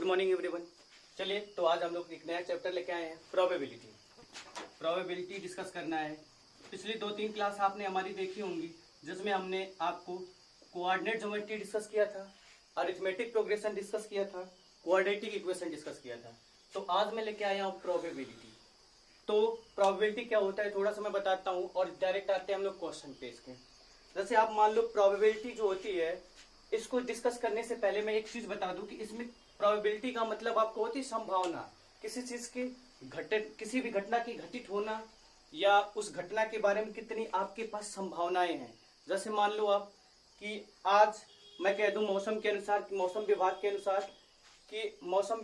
Morning everyone. चलिए तो आज हम लोग एक नया चैप्टर लेके आए हैं, प्रोबेबिलिटी डिस्कस करना है। पिछली 2-3 क्लास आपने हमारी देखी होंगी जिसमें हमने आपको कोऑर्डिनेट ज्योमेट्री डिस्कस किया था, अरिथमेटिक प्रोग्रेशन डिस्कस किया था, क्वाड्रेटिक इक्वेशन डिस्कस किया था। तो आज मैं लेके आया हूँ प्रोबेबिलिटी। तो प्रोबेबिलिटी क्या होता है थोड़ा सा मैं बताता हूँ और डायरेक्ट आते हैं हम लोग क्वेश्चन पे इसके। जैसे आप मान लो प्रोबेबिलिटी जो होती है, इसको डिस्कस करने से पहले मैं एक चीज बता दूं कि इसमें प्रोबेबिलिटी का मतलब आपको होती है संभावना, किसी चीज की किसी भी घटना की घटित होना या उस घटना के बारे में कितनी आपके पास संभावनाएं हैं। जैसे मान लो आप कि आज मैं कह दूं मौसम के अनुसार, मौसम विभाग के अनुसार कि मौसम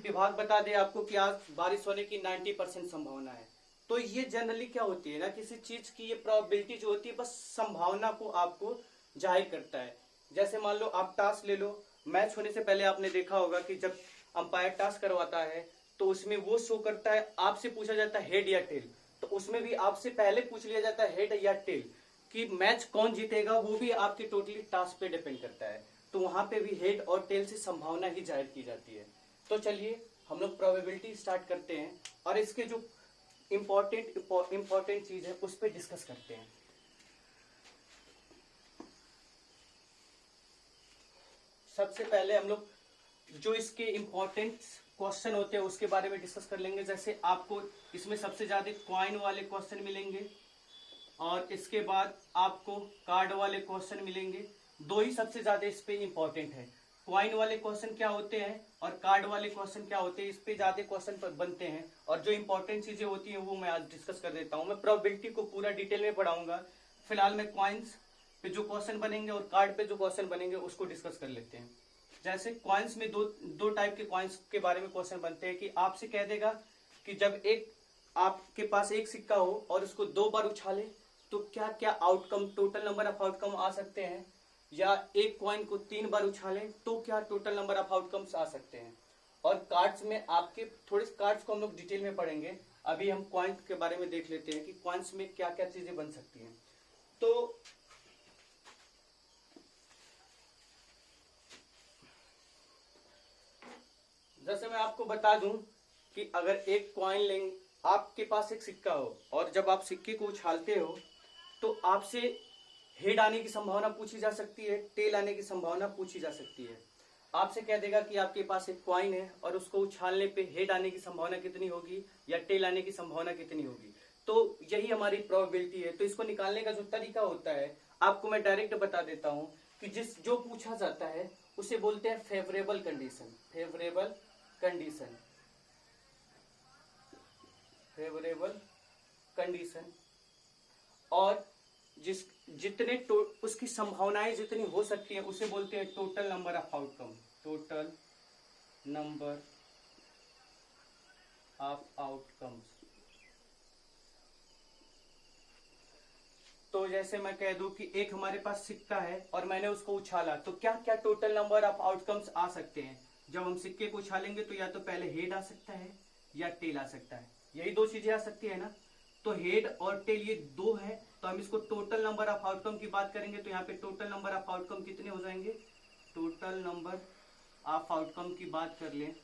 विभाग बता दे आपको कि आज बारिश होने की 90% संभावना है। तो ये जनरली क्या होती है ना, किसी चीज की ये प्रोबेबिलिटी जो होती है बस संभावना को आपको जाहिर करता है। जैसे मान लो आप टास ले लो, मैच होने से पहले आपने देखा होगा कि जब अंपायर टास करवाता है तो उसमें वो शो करता है, आपसे पूछा जाता है हेड या टेल, तो उसमें भी आपसे पहले पूछ लिया जाता है हेड या टेल कि मैच कौन जीतेगा, वो भी आपके टोटली टास पे डिपेंड करता है। तो वहां पे भी हेड और टेल से संभावना ही जाहिर की जाती है। तो चलिए हम लोग प्रोबेबिलिटी स्टार्ट करते हैं और इसके जो इम्पोर्टेंट चीज है उस पर डिस्कस करते हैं। सबसे पहले हम लोग जो इसके इम्पोर्टेंट क्वेश्चन होते हैं उसके बारे में डिस्कस कर लेंगे। जैसे आपको इसमें सबसे ज्यादा कॉइन वाले क्वेश्चन मिलेंगे और इसके बाद आपको कार्ड वाले क्वेश्चन मिलेंगे। दो ही सबसे ज्यादा इस पे इम्पोर्टेंट है, कॉइन वाले क्वेश्चन क्या होते हैं और कार्ड वाले क्वेश्चन क्या होते हैं, इस पे ज्यादा क्वेश्चन बनते हैं। और जो इम्पोर्टेंट चीजें होती हैं वो मैं आज डिस्कस कर देता हूँ। मैं प्रोबेबिलिटी को पूरा डिटेल में पढ़ाऊंगा। फिलहाल मैं कॉइन्स पे जो क्वेश्चन बनेंगे और कार्ड पे जो क्वेश्चन बनेंगे उसको डिस्कस कर लेते हैं। जैसे कॉइन्स में दो टाइप के कॉइन्स के बारे में क्वेश्चन बनते हैं कि आपसे कह देगा कि जब एक आपके पास एक सिक्का हो और उसको 2 बार उछाले तो क्या क्या outcome, total number of outcome आ सकते हैं, या एक कॉइन को 3 बार उछाले तो क्या टोटल नंबर ऑफ आउटकम्स आ सकते हैं। और कार्ड्स में आपके थोड़े कार्ड्स को हम लोग डिटेल में पढ़ेंगे। अभी हम कॉइन्स के बारे में देख लेते हैं कि कॉइन्स में क्या क्या चीजें बन सकती हैं। तो जैसे मैं आपको बता दूं कि अगर एक कॉइन लेंगे, आपके पास एक सिक्का हो और जब आप सिक्के को उछालते हो तो आपसे हेड आने की संभावना पूछी जा सकती है, टेल आने की संभावना पूछी जा सकती है। आपसे कह देगा कि आपके पास एक कॉइन है और उसको उछालने पे हेड आने की संभावना कितनी होगी या टेल आने की संभावना कितनी होगी। तो यही हमारी प्रोबेबिलिटी है। तो इसको निकालने का जो तरीका होता है आपको मैं डायरेक्ट बता देता हूं कि जो पूछा जाता है उसे बोलते हैं फेवरेबल कंडीशन। फेवरेबल कंडीशन और उसकी संभावनाएं जितनी हो सकती है उसे बोलते हैं टोटल नंबर ऑफ आउटकम्स। तो जैसे मैं कह दूं कि एक हमारे पास सिक्का है और मैंने उसको उछाला तो क्या क्या टोटल नंबर ऑफ आउटकम्स आ सकते हैं। जब हम सिक्के को उछालेंगे तो या तो पहले हेड आ सकता है या टेल आ सकता है, यही दो चीजें आ सकती है ना। तो हेड और टेल ये दो है, तो हम इसको टोटल नंबर ऑफ आउटकम की बात करेंगे तो यहाँ पे टोटल नंबर ऑफ आउटकम कितने हो जाएंगे, टोटल नंबर ऑफ आउटकम की बात कर लें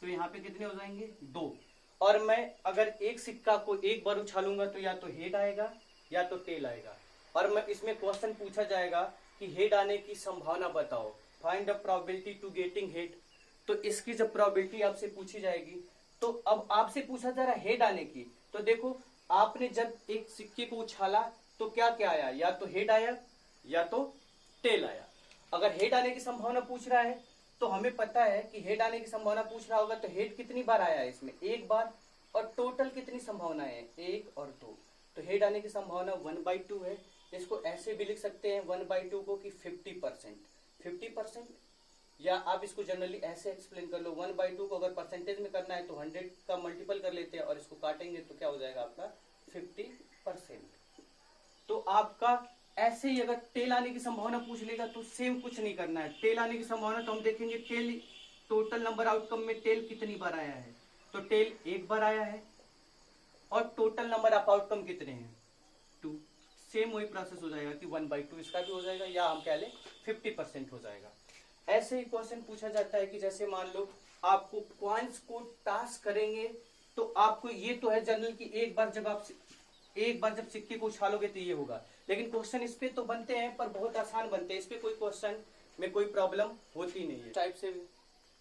तो यहाँ पे कितने हो जाएंगे, 2। और मैं अगर एक सिक्का को एक बार उछालूंगा तो या तो हेड आएगा या तो टेल आएगा। और मैं इसमें क्वेश्चन पूछा जाएगा कि हेड आने की संभावना बताओ, find the probability to getting head. तो इसकी जब प्रोबेबिलिटी आपसे पूछी जाएगी तो अब आपसे पूछा जा रहा है हेड आने की, तो देखो आपने जब एक सिक्के को उछाला तो क्या क्या आया, या तो हेड आया या तो टेल आया। अगर हेड आने की संभावना पूछ रहा है तो हमें पता है कि हेड आने की संभावना पूछ रहा होगा तो हेड कितनी बार आया है इसमें, एक बार। और टोटल कितनी संभावनाएं हैं, 1 और 2। तो हेड आने की संभावना 1/2 है। इसको ऐसे भी लिख सकते हैं 1/2 को कि 50%, या आप इसको जनरली ऐसे एक्सप्लेन कर लो 1/2 को अगर परसेंटेज में करना है तो 100 का मल्टीपल कर लेते हैं और इसको काटेंगे तो क्या हो जाएगा आपका 50%। तो आपका ऐसे ही अगर टेल आने की संभावना पूछ लेगा तो सेम कुछ नहीं करना है। टेल आने की संभावना तो हम देखेंगे टेल टोटल नंबर आउटकम में टेल कितनी बार आया है, तो टेल 1 बार आया है। और टोटल नंबर ऑफ आउटकम कितने हैं, 2। सेम वही प्रोसेस हो जाएगा कि 1/2 इसका भी हो जाएगा, या हम कह लें 50% हो जाएगा। ऐसे ही क्वेश्चन पूछा जाता है कि जैसे मान लो आपको कॉइन्स को टास्क करेंगे तो आपको ये तो है जनरल कि एक बार जब सिक्के को उछालोगे तो ये होगा, लेकिन क्वेश्चन इस पे तो बनते हैं पर बहुत आसान बनते हैं, इस पे कोई क्वेश्चन में कोई प्रॉब्लम होती नहीं है। टाइप से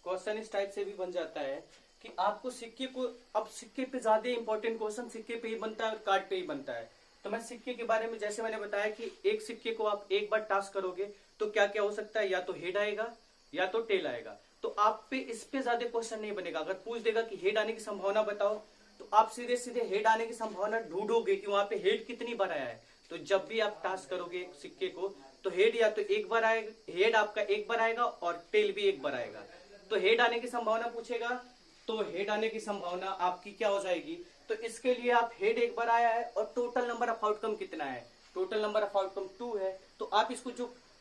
क्वेश्चन इस टाइप से भी बन जाता है कि आपको सिक्के को, अब सिक्के पे ज्यादा इंपॉर्टेंट क्वेश्चन सिक्के पे ही बनता है, कार्ड पे ही बनता है। तो मैं सिक्के के बारे में जैसे मैंने बताया कि एक सिक्के को आप एक बार टास्क करोगे तो क्या क्या हो सकता है, या तो हेड आएगा या तो टेल आएगा। तो आप पे इस पे ज्यादा क्वेश्चन नहीं बनेगा। अगर पूछ देगा कि हेड आने की संभावना बताओ तो आप सीधे सीधे हेड आने की संभावना ढूंढोगे कि वहां पे हेड कितनी बार आया है। तो जब भी आप टास्क करोगे सिक्के को तो हेड या तो एक बार आएगा, हेड आपका एक बार आएगा और टेल भी एक बार आएगा। तो हेड आने की संभावना पूछेगा तो हेड आने की संभावना आपकी क्या हो जाएगी, तो इसके लिए आप हेड एक बार आया है और टोटल नंबर ऑफ आउटकम कितना है, टोटल नंबर ऑफ आउटकम 2 है। तो आप इसको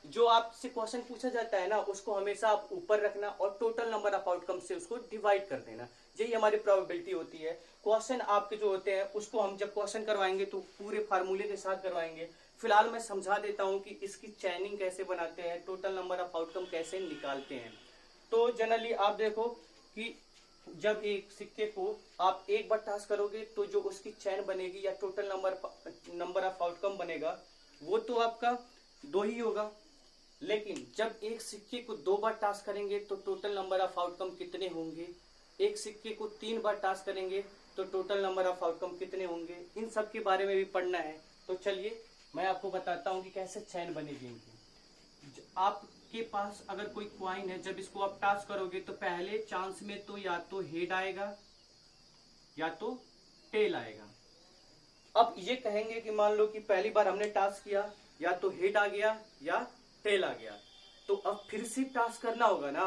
जो आपसे क्वेश्चन पूछा जाता है ना उसको हमेशा आप ऊपर रखना और टोटल नंबर ऑफ आउटकम से उसको डिवाइड कर देना। यही हमारी प्रोबेबिलिटी होती है। क्वेश्चन आपके जो होते हैं उसको हम जब क्वेश्चन करवाएंगे तो पूरे फार्मूले के साथ करवाएंगे। फिलहाल मैं समझा देता हूं कि इसकी चैनिंग कैसे बनाते हैं, टोटल नंबर ऑफ आउटकम कैसे निकालते हैं। तो जनरली आप देखो कि जब एक सिक्के को आप एक बार टास्क करोगे तो जो उसकी चैन बनेगी या टोटल नंबर ऑफ आउटकम बनेगा वो तो आपका 2 ही होगा। लेकिन जब एक सिक्के को 2 बार टास्क करेंगे तो टोटल नंबर ऑफ आउटकम कितने होंगे, एक सिक्के को 3 बार टास्क करेंगे तो टोटल नंबर ऑफ आउटकम कितने होंगे, इन सब के बारे में भी पढ़ना है। तो चलिए मैं आपको बताता हूँ कि कैसे चैन बनेगी इनकी। आपके पास अगर कोई क्वाइन है, जब इसको आप टास्क करोगे तो पहले चांस में तो या तो हेड आएगा या तो टेल आएगा। अब ये कहेंगे कि मान लो कि पहली बार हमने टास्क किया या तो हेड आ गया या टेल आ गया, तो अब फिर से टास्क करना होगा ना।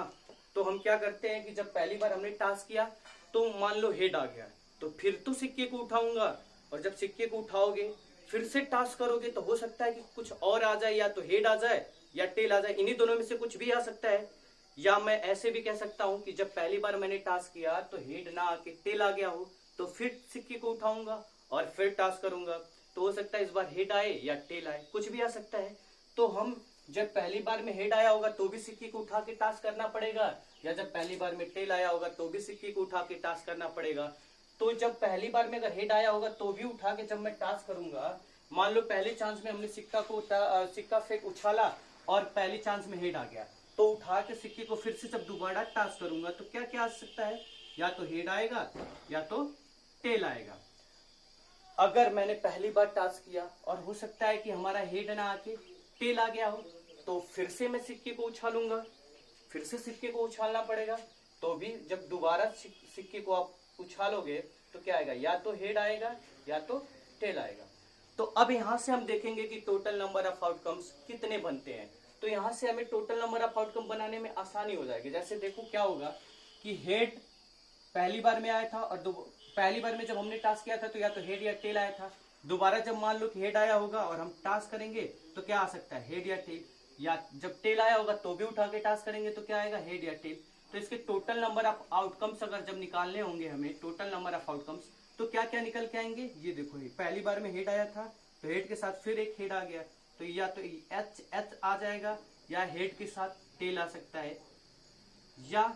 तो हम क्या करते हैं कि जब पहली बार हमने टास्क किया तो मान लो हेड आ गया तो फिर तो सिक्के को उठाऊंगा, और जब सिक्के को उठाओगे फिर से टास्क करोगे तो हो सकता है कि कुछ और आ जाए, या तो हेड आ जाए या टेल आ जाए, इन्हीं दोनों में से कुछ भी आ सकता है। या मैं ऐसे भी कह सकता हूं कि जब पहली बार मैंने टास्क किया तो हेड ना आके टेल आ गया हो तो फिर सिक्के को उठाऊंगा और फिर टास्क करूंगा, तो हो सकता है इस बार हेड आए या टेल आए, कुछ भी आ सकता है। तो हम जब पहली बार में हेड आया होगा तो भी सिक्के को उठा के टास्क करना पड़ेगा, या जब पहली बार में टेल आया होगा तो भी सिक्के को उठा के टास्क करना पड़ेगा। तो जब पहली बार में अगर हेड आया होगा तो भी उठा के जब मैं टास्क करूंगा, मान लो पहले चांस में हमने सिक्का फेंक उछाला और पहली चांस में हेड आ गया, तो उठा के सिक्के को फिर से जब दोबारा टास्क करूंगा तो क्या क्या आ सकता है, या तो हेड आएगा या तो टेल आएगा। अगर मैंने पहली बार टास्क किया और हो सकता है कि हमारा हेड ना आके टेल आ गया हो तो फिर से मैं सिक्के को उछालूंगा, फिर से सिक्के को उछालना पड़ेगा। तो भी जब दोबारा सिक्के को आप उछालोगे तो क्या आएगा, या तो हेड आएगा या तो टेल आएगा। तो अब यहां से हम देखेंगे कि टोटल नंबर ऑफ आउटकम्स कितने बनते हैं। तो यहां से हमें टोटल नंबर ऑफ आउटकम बनाने में आसानी हो जाएगी। जैसे देखो क्या होगा कि हेड पहली बार में आया था और पहली बार में जब हमने टास्क किया था तो या तो हेड या टेल आया था। दोबारा जब मान लो कि हेड आया होगा और हम टास्क करेंगे तो क्या आ सकता है, हेड या टेल। या जब टेल आया होगा तो भी उठा के टास्क करेंगे तो क्या आएगा, हेड या टेल। तो इसके टोटल नंबर ऑफ आउटकम्स अगर जब निकालने होंगे हमें टोटल नंबर ऑफ आउटकम्स, तो क्या क्या निकल के आएंगे, ये देखो पहली बार में हेड आया था तो हेड के साथ फिर एक हेड आ गया, तो या तो एच आ जाएगा या हेड के साथ टेल आ सकता है, या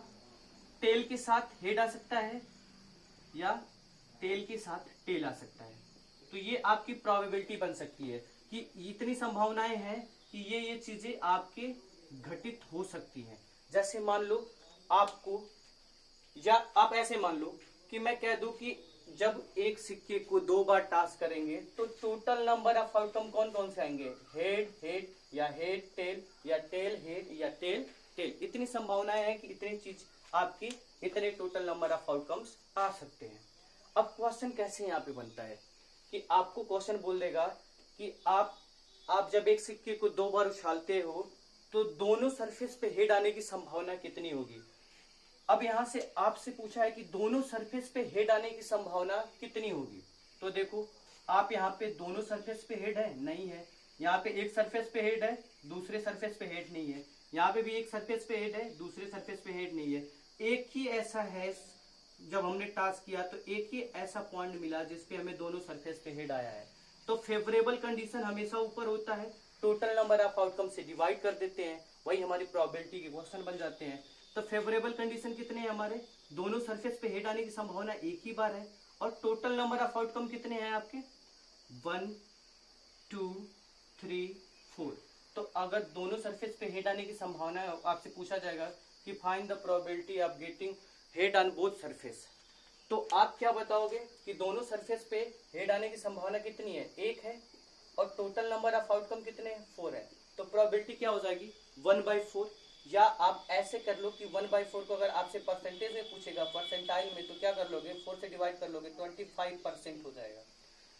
टेल के साथ हेड आ सकता है या टेल के साथ टेल आ सकता है। तो ये आपकी प्रोबेबिलिटी बन सकती है कि इतनी संभावनाएं हैं कि ये चीजें आपके घटित हो सकती हैं। जैसे मान लो आपको, या आप ऐसे मान लो कि मैं कह दूं कि जब एक सिक्के को 2 बार टास्क करेंगे तो टोटल नंबर ऑफ आउटकम कौन कौन से आएंगे, हेड हेड या हेड टेल या टेल हेड या टेल टेल। इतनी संभावनाएं हैं कि इतनी चीज आपकी, इतने टोटल नंबर ऑफ आउटकम्स आ सकते हैं। अब क्वेश्चन कैसे यहाँ पे बनता है कि आपको क्वेश्चन बोल देगा कि आप जब एक सिक्के को 2 बार उछालते हो तो दोनों सरफेस पे हेड आने की संभावना कितनी होगी। अब यहां से आपसे पूछा है कि दोनों सरफेस पे हेड आने की संभावना कितनी होगी। तो देखो आप यहाँ पे दोनों सरफेस पे हेड है, नहीं है। यहाँ पे एक सरफेस पे हेड है, दूसरे सरफेस पे हेड नहीं है। यहाँ पे भी एक सरफेस पे हेड है, दूसरे सरफेस पे हेड नहीं है। एक ही ऐसा है, जब हमने टास्क किया तो एक ही ऐसा पॉइंट मिला जिसपे हमें दोनों सरफेस पे हेड आया है। तो फेवरेबल कंडीशन हमेशा ऊपर होता है, टोटल नंबर ऑफ आउटकम से डिवाइड कर देते हैं वही हमारी प्रोबेबिलिटी के क्वेश्चन बन जाते हैं। तो फेवरेबल कंडीशन कितने हैं हमारे, दोनों सरफेस पे हेड आने की संभावना एक ही बार है, और टोटल नंबर ऑफ आउटकम कितने हैं आपके 1 2 3 4। तो अगर दोनों सरफेस पे हेड आने की संभावना है, आपसे पूछा जाएगा कि find the probability of getting head on both surface, तो आप क्या बताओगे कि दोनों सरफेस पे हेड आने की संभावना कितनी है, एक है, और टोटल नंबर ऑफ आउटकम कितने हैं 4 है। तो प्रोबेबिलिटी क्या हो जाएगी 1/4, या आप ऐसे कर लो कि 1/4 को अगर आपसे परसेंटेज में पूछेगा परसेंटाइल में, तो क्या कर लोगे 4 से डिवाइड कर लोगे 25% हो जाएगा।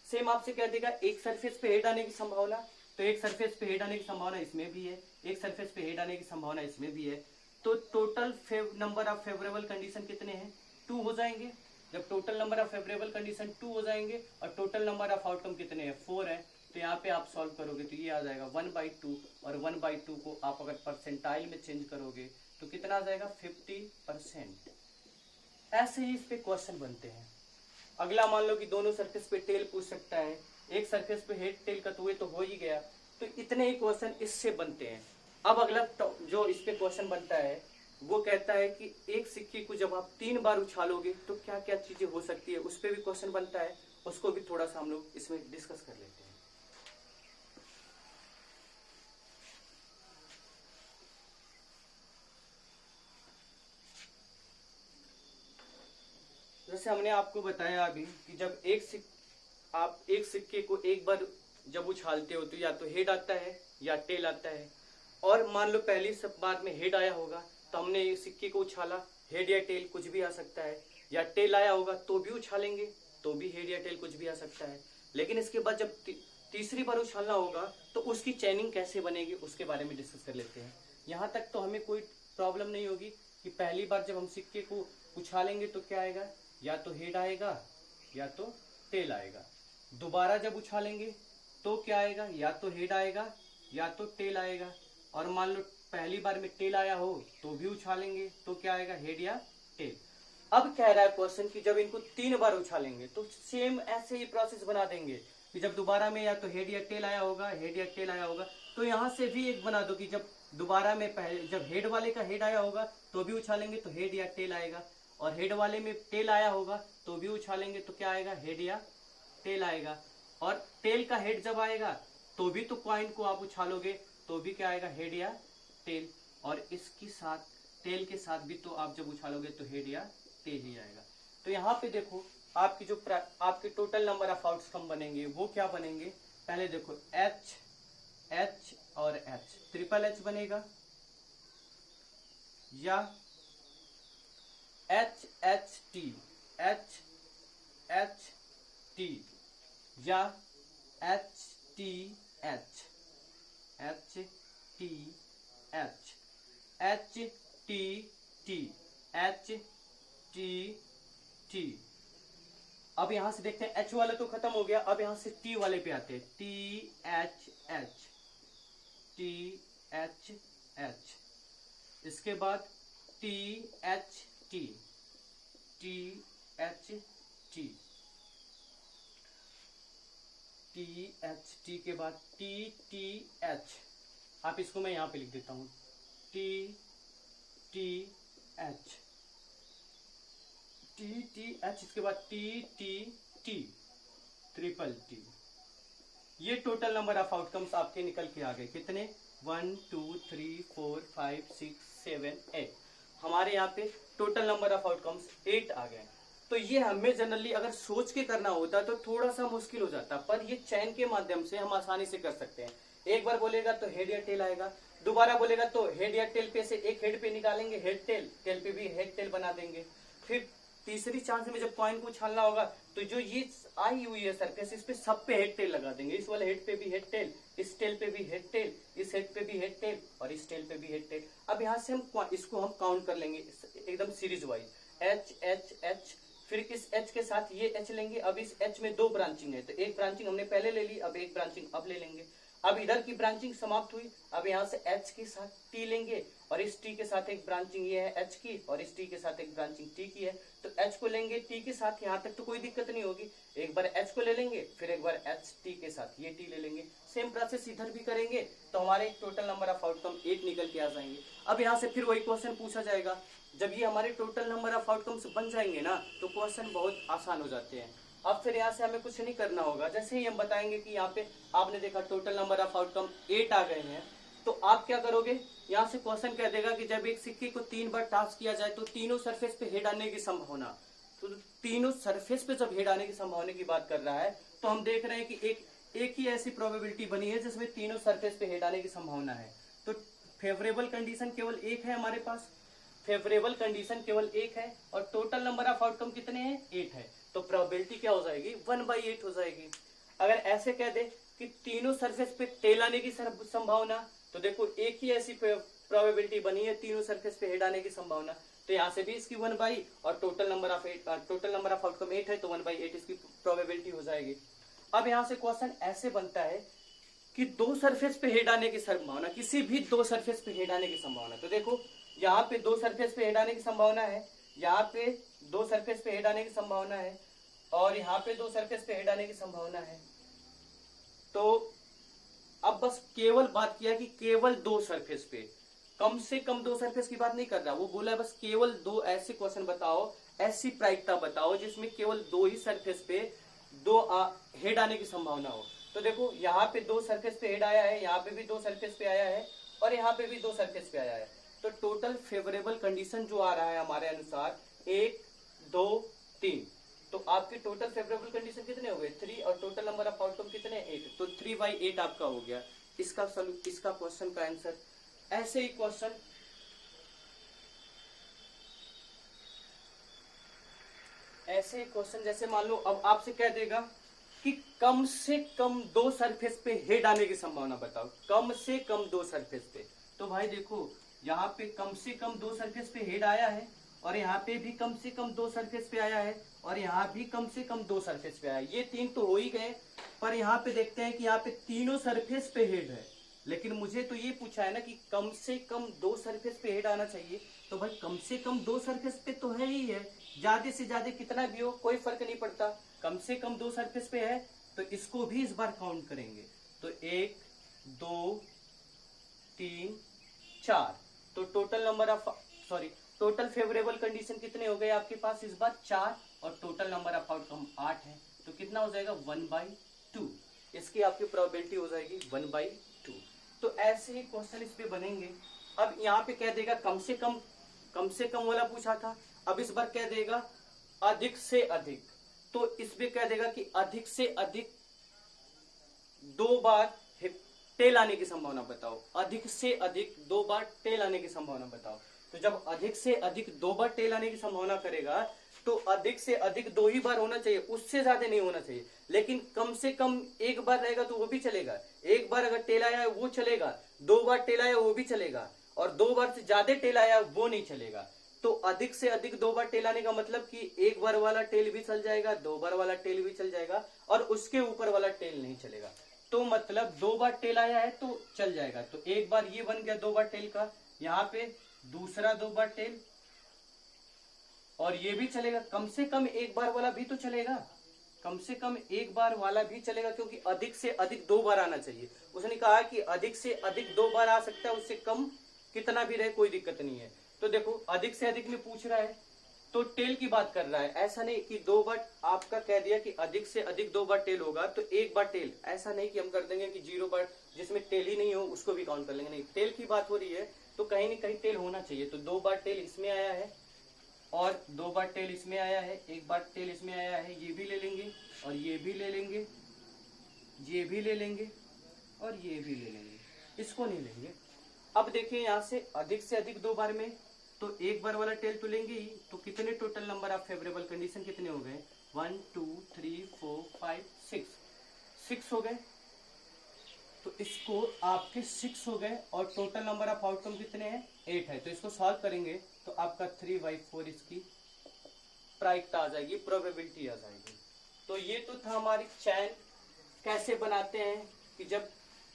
सेम आपसे कह देगा एक सरफेस पे हेड आने की संभावना, तो एक सरफेस पे हेड आने की संभावना इसमें भी है, एक सरफेस पे हेड आने की संभावना इसमें भी है, तो total number of favourable condition कितने हैं 2 हो जाएंगे। जब total number of favourable condition 2 हो जाएंगे और टोटल नंबर ऑफ आउटकम कितने हैं 4 है, तो यहाँ पे आप सॉल्व करोगे तो ये आ जाएगा 1/2, और 1/2 को आप अगर परसेंटाइल में चेंज करोगे तो कितना आ जाएगा 50%। ऐसे ही इस पे क्वेश्चन बनते हैं। अगला मान लो कि दोनों सरफेस पे टेल पूछ सकता है, एक सरफेस पे हेड टेल का, तो ये तो हो ही गया, तो इतने ही क्वेश्चन इससे बनते हैं। अब अगला जो इस पे क्वेश्चन बनता है वो कहता है कि एक सिक्के को जब आप 3 बार उछालोगे तो क्या क्या चीजें हो सकती है, उस पे भी क्वेश्चन बनता है, उसको भी थोड़ा सा हम लोग इसमें डिस्कस कर लेते हैं। जैसे हमने आपको बताया अभी कि जब आप एक सिक्के को एक बार जब उछालते हो तो या तो हेड आता है या टेल आता है, और मान लो पहली सब बार में हेड आया होगा तो हमने एक सिक्के को उछाला, हेड या टेल कुछ भी आ सकता है, या टेल आया होगा तो भी उछालेंगे तो भी हेड या टेल कुछ भी आ सकता है। लेकिन इसके बाद जब तीसरी बार उछालना होगा तो उसकी चेनिंग कैसे बनेगी उसके बारे में डिस्कस कर लेते हैं। यहाँ तक तो हमें कोई प्रॉब्लम नहीं होगी कि पहली बार जब हम सिक्के को उछालेंगे तो क्या आएगा, या तो हेड आएगा या तो टेल आएगा। दोबारा जब उछालेंगे तो क्या आएगा, या तो हेड आएगा या तो टेल आएगा। और मान लो पहली बार में टेल आया हो तो भी उछालेंगे तो क्या आएगा, हेड या टेल। अब कह रहा है क्वेश्चन कि जब इनको 3 बार उछालेंगे तो सेम ऐसे ही प्रोसेस बना देंगे कि जब दोबारा में या तो हेड या टेल आया होगा, हेड या टेल आया होगा, तो यहाँ से भी एक बना दो कि जब दोबारा में पहले जब हेड वाले का हेड आया होगा तो भी उछालेंगे तो हेड या टेल आएगा, और हेड वाले में टेल आया होगा तो भी उछालेंगे तो क्या आएगा, हेड या टेल आएगा। और टेल का हेड जब आएगा तो भी तो कॉइन को आप उछालोगे तो भी क्या आएगा, हेड या टेल, और इसके साथ टेल के साथ भी तो आप जब उछालोगे तो हेड या टेल ही आएगा। तो यहाँ पे देखो आपकी जो आपके टोटल नंबर ऑफ आउटकम बनेंगे वो क्या बनेंगे, पहले देखो एच एच और एच, ट्रिपल एच बनेगा, या H H T H H T, या H T H H T H H T T H T T. अब यहां से देखते हैं एच वाला तो खत्म हो गया, अब यहां से टी वाले पे आते हैं, T H H T H H, इसके बाद T H T T H T T H T के बाद टी टी एच, आप इसको मैं यहां पे लिख देता हूं, T T H T T H, इसके बाद T T T, triple T. ये टोटल नंबर ऑफ आउटकम्स आपके निकल के आ गए कितने, 1 2 3 4 5 6 7 8, हमारे यहाँ पे टोटल नंबर ऑफ आउटकम्स 8 आ गए। तो ये हमें जनरली अगर सोच के करना होता तो थोड़ा सा मुश्किल हो जाता, पर ये चैन के माध्यम से हम आसानी से कर सकते हैं। एक बार बोलेगा तो हेड या टेल आएगा, दोबारा बोलेगा तो हेड या टेल पे से एक हेड पे निकालेंगे हेड टेल, टेल पे भी हेड टेल बना देंगे। फिर तीसरी चांस में जब कॉइन को उछालना होगा तो जो ये आई हुई है सरफेस इस पे सब पे हेड टेल लगा देंगे, इस वाले हेड पे भी हेड टेल, इस टेल पे भी हेड टेल, इस हेड पे भी हेड टेल, और इस टेल पे भी हेड टेल। अब यहाँ से हम इसको हम काउंट कर लेंगे एकदम series wise, H H H, फिर इस एच के साथ ये एच लेंगे। अब इस एच में 2 ब्रांचिंग है तो एक ब्रांचिंग हमने पहले ले ली, अब एक ब्रांचिंग अब ले लेंगे। अब इधर की ब्रांचिंग समाप्त हुई। अब यहाँ से H के साथ T लेंगे और इस T के साथ एक ब्रांचिंग ये है H की और इस T के साथ एक ब्रांचिंग T की है। तो H को लेंगे T के साथ, यहाँ तक तो कोई दिक्कत नहीं होगी। एक बार H को ले लेंगे, फिर एक बार H T के साथ ये T ले लेंगे। सेम प्रोसेस इधर भी करेंगे तो हमारे टोटल नंबर ऑफ आउटकम 8 निकल के आ जाएंगे। अब यहाँ से फिर वही क्वेश्चन पूछा जाएगा। जब ये हमारे टोटल नंबर ऑफ आउटकम्स बन जाएंगे ना तो क्वेश्चन बहुत आसान हो जाते हैं। अब फिर यहाँ से हमें कुछ नहीं करना होगा। जैसे ही हम बताएंगे कि यहाँ पे आपने देखा टोटल नंबर ऑफ आउटकम 8 आ गए हैं, तो आप क्या करोगे, यहाँ से क्वेश्चन कह देगा कि जब एक सिक्के को 3 बार टॉस किया जाए तो तीनों सरफेस पे हेड आने की संभावना, तो तीनों सरफेस पे जब हेड आने की संभावना की बात कर रहा है तो हम देख रहे हैं कि एक ही ऐसी प्रोबेबिलिटी बनी है जिसमें तीनों सरफेस पे हेड आने की संभावना है। तो फेवरेबल कंडीशन केवल एक है हमारे पास, फेवरेबल कंडीशन केवल एक है और टोटल नंबर ऑफ आउटकम कितने हैं, 8 है। तो प्रोबेबिलिटी क्या हो जाएगी, 1/8 हो जाएगी। अगर ऐसे कह दे कि तीनों सरफेस पे टेल आने की संभावना, तो देखो एक ही ऐसी प्रोबेबिलिटी बनी है तीनों सरफेस पे हेड आने की संभावना, तो यहाँ से भी इसकी 1/, और टोटल नंबर ऑफ आउटकम 8 है तो 1/8 इसकी प्रोबेबिलिटी हो जाएगी। अब यहाँ से क्वेश्चन ऐसे बनता है कि दो सरफेस पे हेड आने की संभावना, किसी भी दो सरफेस पे हेड आने की संभावना, तो देखो यहाँ पे दो सरफेस पे हेड आने की संभावना है, यहाँ पे दो सरफेस पे हेड आने की संभावना है और यहाँ पे दो सरफेस पे हेड आने की संभावना है। तो अब बस केवल बात किया कि केवल दो सरफेस पे, कम से कम दो सरफेस की बात नहीं कर रहा, वो बोला है बस केवल दो ऐसे क्वेश्चन बताओ, ऐसी प्रायिकता बताओ जिसमें केवल दो ही सरफेस पे दो हेड आने की संभावना हो। तो देखो यहाँ पे दो सरफेस पे हेड आया है, यहाँ पे भी दो सरफेस पे आया है और यहाँ पे भी दो सरफेस पे आया है। तो टोटल फेवरेबल कंडीशन जो आ रहा है हमारे अनुसार 1 2 3, तो आपके टोटल फेवरेबल कंडीशन कितने हो गए, 3, और टोटल नंबर ऑफ आउटकम कितने, 8, तो 3/8 आपका हो गया इसका क्वेश्चन का आंसर। ऐसे ही क्वेश्चन जैसे मान लो अब आपसे कह देगा कि कम से कम दो सरफेस पे हेड आने की संभावना बताओ, कम से कम दो सरफेस पे। तो भाई देखो यहाँ पे कम से कम दो सरफेस पे हेड आया है और यहाँ पे भी कम से कम दो सरफेस पे आया है और यहाँ भी कम से कम दो सरफेस पे आया है। ये तीन तो हो ही गए, पर यहाँ पे देखते हैं कि यहाँ पे तीनों सरफेस पे हेड है, लेकिन मुझे तो ये पूछा है ना कि कम से कम दो सरफेस पे हेड आना चाहिए। तो भाई कम से कम दो सरफेस पे तो है ही है, ज्यादा से ज्यादा कितना भी हो कोई फर्क नहीं पड़ता, कम से कम दो सरफेस पे है तो इसको भी इस बार काउंट करेंगे। तो 1 2 3 4, तो टोटल फेवरेबल कंडीशन कितने हो गए आपके पास इस बार, 4, और टोटल नंबर ऑफ आउटकम 8 है, तो कितना हो जाएगा 1/2, इसकी आपकी प्रोबेबिलिटी हो जाएगी 1/2। तो ऐसे ही क्वेश्चन इस पे बनेंगे। अब यहाँ पे कह देगा कम से कम वाला पूछा था, अब इस बार कह देगा अधिक से अधिक, तो इसमें कह देगा कि अधिक से अधिक दो बार टेल आने की संभावना बताओ, अधिक से अधिक दो बार टेल आने की संभावना बताओ। तो जब अधिक से अधिक दो बार टेल आने की संभावना करेगा तो अधिक से अधिक दो ही बार होना चाहिए, उससे ज्यादा नहीं होना चाहिए। लेकिन कम से कम एक बार रहेगा तो वो भी चलेगा, एक बार अगर टेल आया है वो चलेगा, दो बार टेल आया वो भी चलेगा, और दो बार से ज्यादा टेल आया वो नहीं चलेगा। तो अधिक से अधिक दो बार टेल आने का मतलब कि एक बार वाला टेल भी चल जाएगा, दो बार वाला टेल भी चल जाएगा, और उसके ऊपर वाला टेल नहीं चलेगा। तो मतलब दो बार टेल आया है तो चल जाएगा, तो एक बार ये बन गया दो बार टेल का, यहाँ पे दूसरा दो बार टेल, और ये भी चलेगा। कम से कम एक बार वाला भी तो चलेगा, कम से कम एक बार वाला भी चलेगा, क्योंकि अधिक से अधिक दो बार आना चाहिए। उसने कहा कि अधिक से अधिक दो बार आ सकता है, उससे कम कितना भी रहे कोई दिक्कत नहीं है। तो देखो अधिक से अधिक में पूछ रहा है तो टेल की बात कर रहा है, ऐसा नहीं कि दो बार आपका कह दिया कि अधिक से अधिक दो बार टेल होगा तो एक बार टेल, ऐसा नहीं कि हम कर देंगे कि 0 बार जिसमें टेल ही नहीं हो उसको भी काउंट कर लेंगे, नहीं, टेल की बात हो रही है तो कहीं ना कहीं टेल होना चाहिए। तो दो बार टेल इसमें आया है और दो बार टेल इसमें आया है, एक बार टेल इसमें आया है, ये भी ले लेंगे और ये भी ले लेंगे, ये भी ले लेंगे और ये भी ले लेंगे, इसको नहीं लेंगे। अब देखिए यहाँ से अधिक दो बार में तो एक बार वाला टेल तो लेंगे ही, तो कितने total number of favourable condition कितने हो गए, 1 2 3 4 5 6 हो गए। तो इसको आपके 6 हो गए और टोटल नंबर ऑफ आउटकम कितने हैं, 8 है। तो इसको सॉल्व करेंगे तो आपका 3/4 इसकी प्रायिकता आ जाएगी, प्रोबेबिलिटी आ जाएगी। तो ये तो था हमारी चैन कैसे बनाते हैं कि जब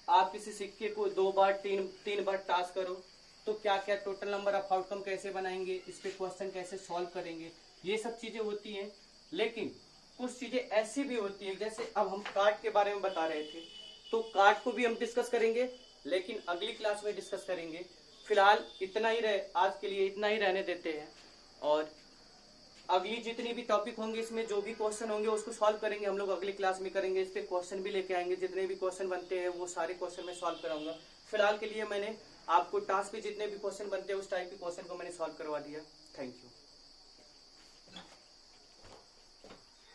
आप किसी सिक्के को 2 बार 3 बार टॉस करो तो क्या क्या टोटल नंबर ऑफ आउटकम कैसे बनाएंगे, इस पे क्वेश्चन कैसे सॉल्व करेंगे, ये सब चीजें होती हैं। लेकिन कुछ चीजें ऐसी भी होती है, जैसे अब हम कार्ड के बारे में बता रहे थे, तो कार्ड को भी हम डिस्कस करेंगे, लेकिन अगली क्लास में डिस्कस करेंगे। फिलहाल इतना ही रहे, आज के लिए इतना ही रहने देते हैं, और अगली जितनी भी टॉपिक होंगे इसमें जो भी क्वेश्चन होंगे उसको सॉल्व करेंगे हम लोग, अगली क्लास में करेंगे। इस पे क्वेश्चन भी लेके आएंगे, जितने भी क्वेश्चन बनते हैं वो सारे क्वेश्चन मैं सॉल्व कराऊंगा। फिलहाल के लिए मैंने आपको टास्क पे जितने भी क्वेश्चन बनते हैं उस टाइप के क्वेश्चन को मैंने सॉल्व करवा दिया। Thank you.